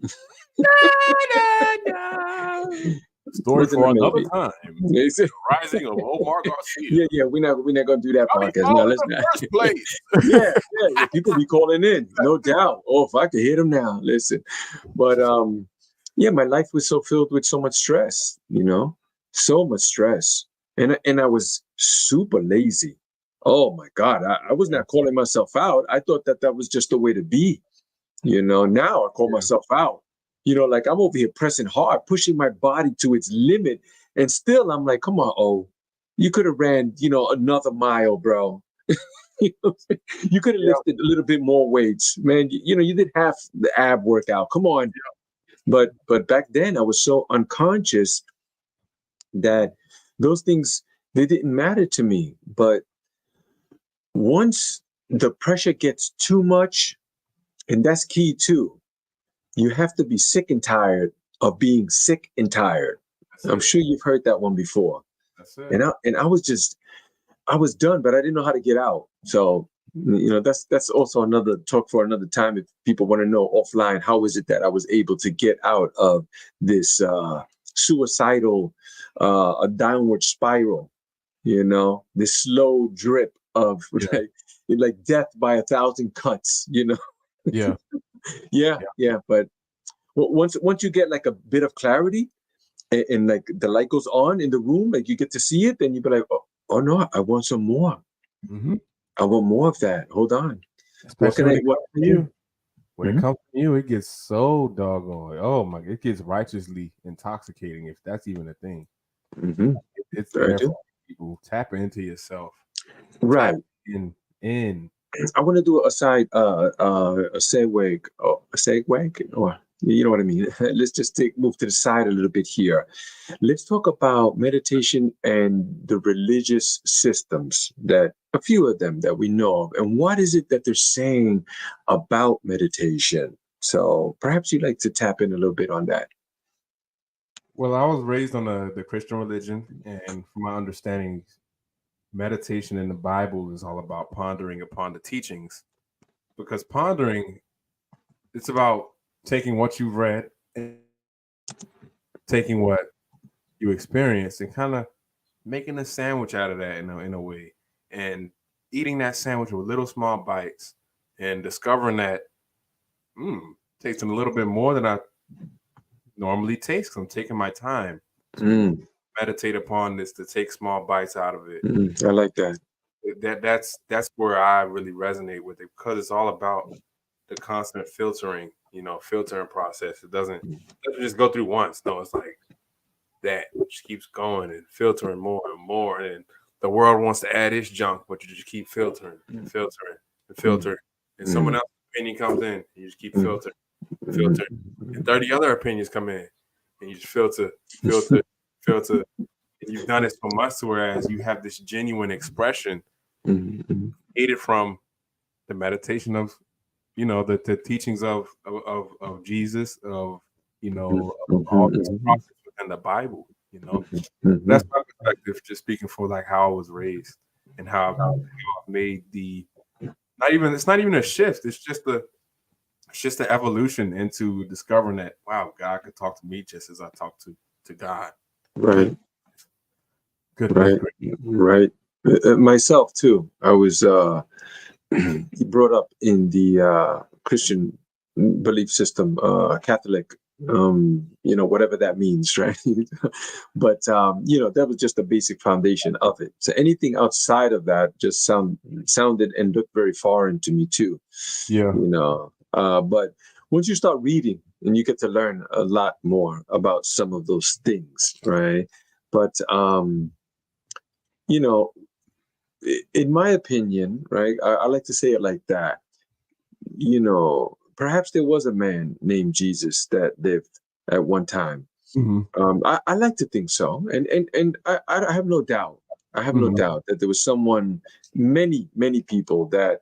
It Story wasn't a for another maybe. time. They said- Rising of Omar Garcia. yeah, we're not gonna do that How he podcast. fall No, in let's the not. first place. Yeah. People be calling in, no doubt. Oh, if I could hit them now, listen. But yeah, my life was so filled with so much stress, so much stress, and I was super lazy. Oh my God, I was not calling myself out. I thought that was just the way to be. Now I call myself out. Like I'm over here pressing hard, pushing my body to its limit, and still I'm like, come on, you could have ran, another mile, bro. You could have lifted a little bit more weights, man. You did half the ab workout. Come on. But back then I was so unconscious that those things, they didn't matter to me. But once the pressure gets too much, and that's key too, you have to be sick and tired of being sick and tired. I'm sure you've heard that one before. That's it. I was done, but I didn't know how to get out. So, that's also another talk for another time. If people want to know offline, how is it that I was able to get out of this suicidal, a downward spiral, this slow drip of like death by 1,000 cuts, Yeah. Yeah. But once you get like a bit of clarity, and like the light goes on in the room, like you get to see it, then you be like, oh no, I want some more. Mm-hmm. I want more of that. Hold on. Especially when it comes to you. When Mhm. it comes to you, it gets so doggone. Oh my! It gets righteously intoxicating, if that's even a thing. Mhm. It's I there do. for people. Tap into yourself. Right. Tap in. I want to do a side, a segue, or you know what I mean. Let's just move to the side a little bit here. Let's talk about meditation and the religious systems, that a few of them that we know of, and what is it that they're saying about meditation. So perhaps you'd like to tap in a little bit on that. Well, I was raised on the Christian religion, and from my understanding, meditation in the Bible is all about pondering upon the teachings. Because pondering, it's about taking what you've read and taking what you experienced and kind of making a sandwich out of that in a way, and eating that sandwich with little small bites and discovering that tasting a little bit more than I normally taste because I'm taking my time to Mm, meditate upon this, to take small bites out of it. I like that. That's where I really resonate with it, because it's all about the constant filtering process. It doesn't just go through once. No, it's like that just keeps going and filtering more and more. And the world wants to add its junk, but you just keep filtering and filtering and Mm, filtering. And someone mm, else's opinion comes in, and you just keep mm, filtering and mm, filtering. And 30 other opinions come in, and you just filter. And you've done it so much to whereas you have this genuine expression mm, aided from the meditation of the teachings of Jesus, of all this mm, process within the Bible. That's mm, my perspective, just speaking for like how I was raised and how I've made it's not even a shift. It's just the evolution into discovering that, wow, God could talk to me just as I talk to God. right, Goodness right, gracious. right. Myself too. I was brought up in the Christian belief system, Catholic, whatever that means, right? But that was just the basic foundation of it. So anything outside of that just sounded and looked very foreign to me too. Yeah. But once you start reading, and you get to learn a lot more about some of those things, right? But you know, in my opinion, right, I like to say it like that. Perhaps there was a man named Jesus that lived at one time. Hmm. I like to think so, and I have no doubt. I have no Hmm. doubt that there was someone, many people that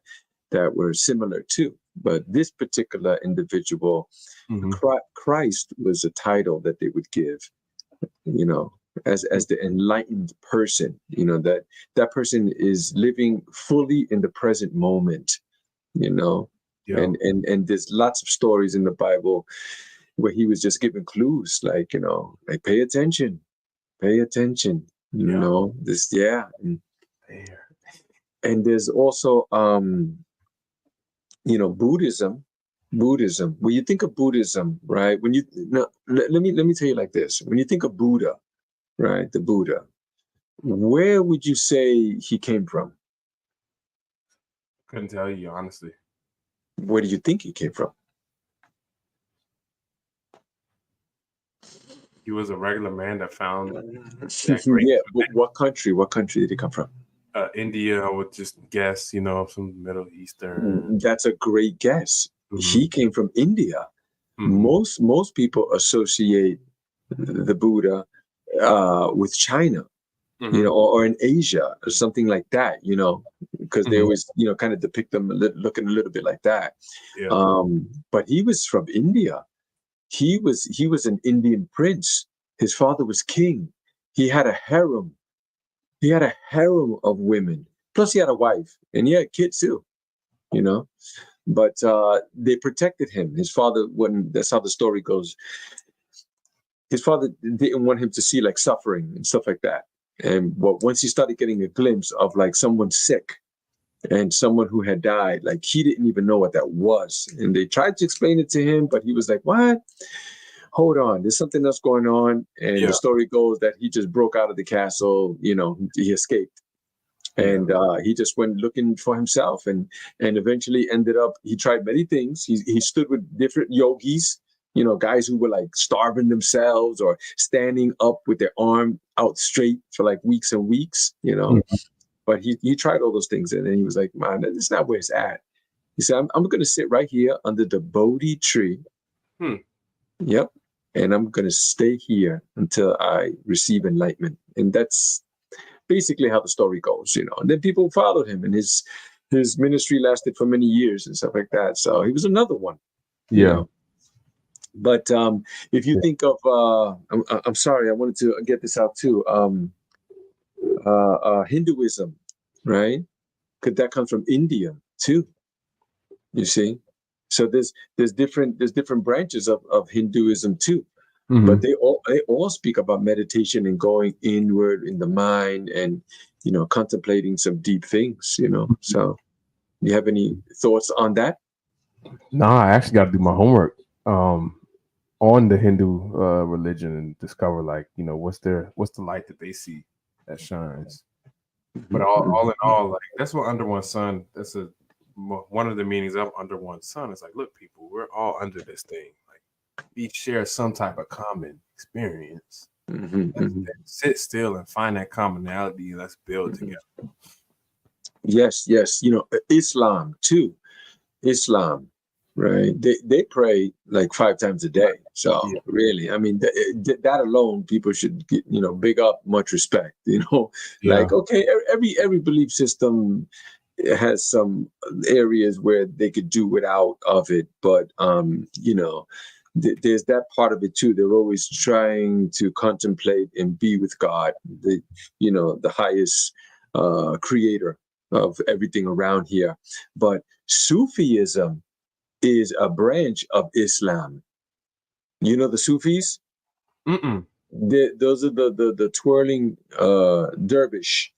were similar too. But this particular individual, Hmm. Christ, was a title that they would give, you know, as the enlightened person. That person is living fully in the present moment. You know, Yeah. And there's lots of stories in the Bible where he was just giving clues, like, like pay attention, this, yeah. There. And there's also Buddhism. When you think of Buddhism, right? When you no, let me tell you like this. When you think of Buddha, right? The Buddha, where would you say he came from? Couldn't tell you, honestly. Where do you think he came from? He was a regular man that found that great Yeah, what country? What country did he come from? India, I would just guess, some Middle Eastern. That's a great guess. Mhm. He came from India. Mhm. Most people associate the Buddha with China, Mhm. or in Asia or something like that, because they Mhm. always, kind of depict them looking a little bit like that. Yeah. But he was from India. He was an Indian prince. His father was king. He had a harem. He had a harem of women. Plus, he had a wife, and he had kids too. You know, but they protected him. His father, when that's how the story goes. His father didn't want him to see like suffering and stuff like that. And once he started getting a glimpse of like someone sick and someone who had died, like he didn't even know what that was. And they tried to explain it to him, but he was like, "What? Hold on, there's something else going on." And Yeah. the story goes that he just broke out of the castle. He escaped. Yeah. And he just went looking for himself, and eventually ended up. He tried many things. He stood with different yogis, guys who were like starving themselves or standing up with their arm out straight for like weeks and weeks. Mhm. But he tried all those things, and then he was like, "Man, that's not where it's at." He said, "I'm going to sit right here under the Bodhi tree. Hmm. Yep, and I'm going to stay here until I receive enlightenment." And that's basically how the story goes, And then people followed him, and his ministry lasted for many years and stuff like that. So he was another one, Yeah. But if you think of, I'm sorry, I wanted to get this out too. Hinduism, right? Could that come from India too? You see, so there's different branches of Hinduism too. Mhm. But they all speak about meditation and going inward in the mind, and contemplating some deep things. So you have any thoughts on that? No, I actually got to do my homework on the Hindu religion and discover, like, what's the light that they see that shines. But all in all, like, that's what under one sun. That's one of the meanings of under one sun. It's like, look, people, we're all under this thing. Like, we share some type of common experience. Let's sit still and find that commonality. Let's build together. Yes, yes. Islam too. Islam, right? They pray like 5 times a day. So Yeah. really, I mean, that alone, people should get, big up, much respect. Yeah. Like, okay, every belief system has some areas where they could do without of it, but there's that part of it too. They're always trying to contemplate and be with God, the highest creator of everything around here. But Sufism is a branch of Islam. The Sufis? Mm-mm. Those are the twirling dervish.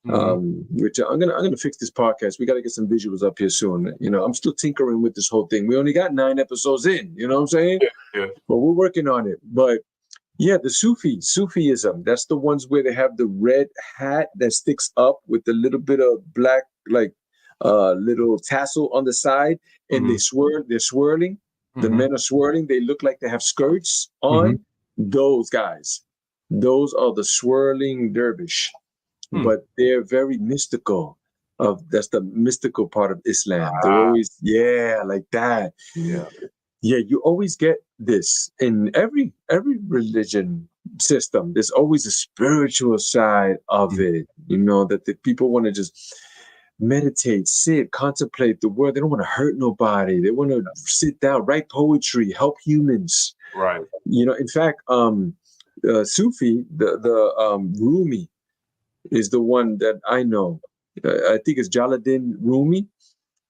Which I'm gonna fix this podcast. We got to get some visuals up here soon. I'm still tinkering with this whole thing. We only got 9 episodes in. You know what I'm saying? Yeah. But we're working on it. But yeah, the Sufism. That's the ones where they have the red hat that sticks up with a little bit of black, like little tassel on the side, and Mm-hmm. they're swirling. The Mm-hmm. men are swirling. They look like they have skirts Mm-hmm. on. Those guys. Those are the swirling dervish, Hmm. but they're very mystical. That's the mystical part of Islam. They're Ah, always, yeah, like that. yeah. Yeah, you always get this in every religion system. There's always a spiritual side of it, that the people want to just meditate, sit, contemplate the world. They don't want to hurt nobody. They want to sit down, write poetry, help humans. Right. In fact, Sufi, the Rumi is the one that I know. I think it's Jalaluddin Rumi.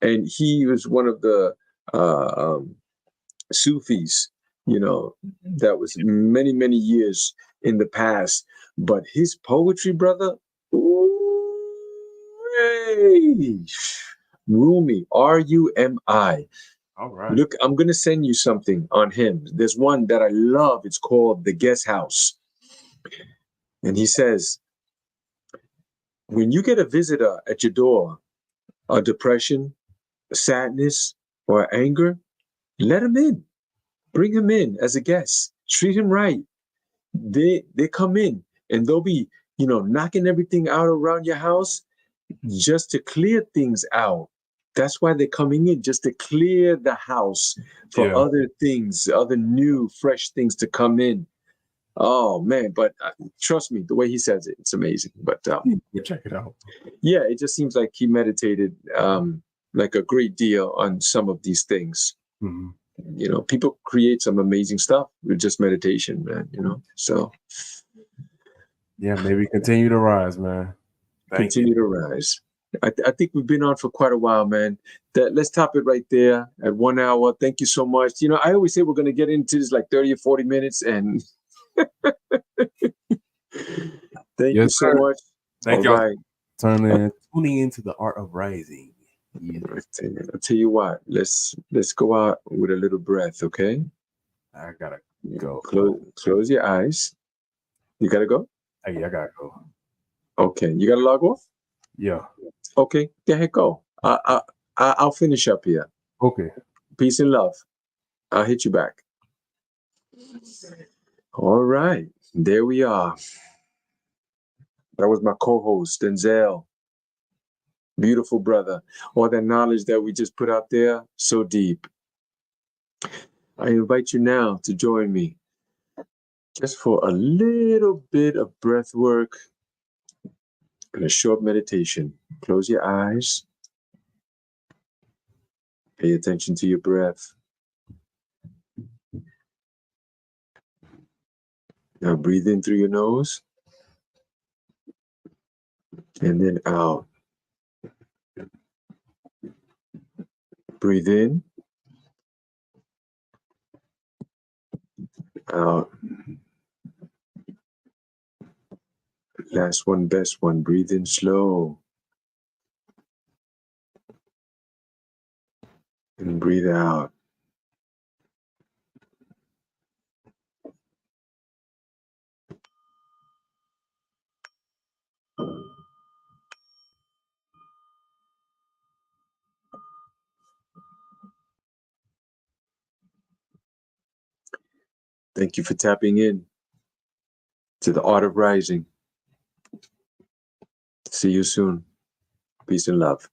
and he was one of the Sufis, that was many, many years in the past. But his poetry, brother, ooh, hey, Rumi, Rumi. All right. Look, I'm going to send you something on him. There's one that I love. It's called The Guest House. And he says, when you get a visitor at your door, a depression, a sadness, or anger, let him in. Bring him in as a guest. Treat him right. They come in and they'll be, knocking everything out around your house just to clear things out. That's why they're coming in, just to clear the house for other things, other new, fresh things to come in. Oh man, but trust me, the way he says it, it's amazing. But check it out. Yeah, it just seems like he meditated like a great deal on some of these things. Mm-hmm. People create some amazing stuff with just meditation, man. So yeah, maybe continue to rise, man. Continue to rise. I think we've been on for quite a while, man. Let's top it right there at 1 hour. Thank you so much. I always say we're going to get into this like 30 or 40 minutes, and thank you so much. Thank y'all. Right. Tuning into the art of rising. I'll tell you what. Let's go out with a little breath, okay? I gotta go. Close your eyes. You gotta go? Hey, I gotta go. Okay, you gotta log off? Yeah. Okay, go ahead, go. I'll finish up here. Okay. Peace and love. I'll hit you back. All right, there we are. That was my co-host, Denzel. Beautiful brother. All that knowledge that we just put out there, so deep. I invite you now to join me just for a little bit of breath work and a short meditation. Close your eyes. Pay attention to your breath. Now breathe in through your nose and then out. Breathe in, out. Last one, best one. Breathe in slow. And breathe out. Thank you for tapping in to the art of rising. See you soon. Peace and love.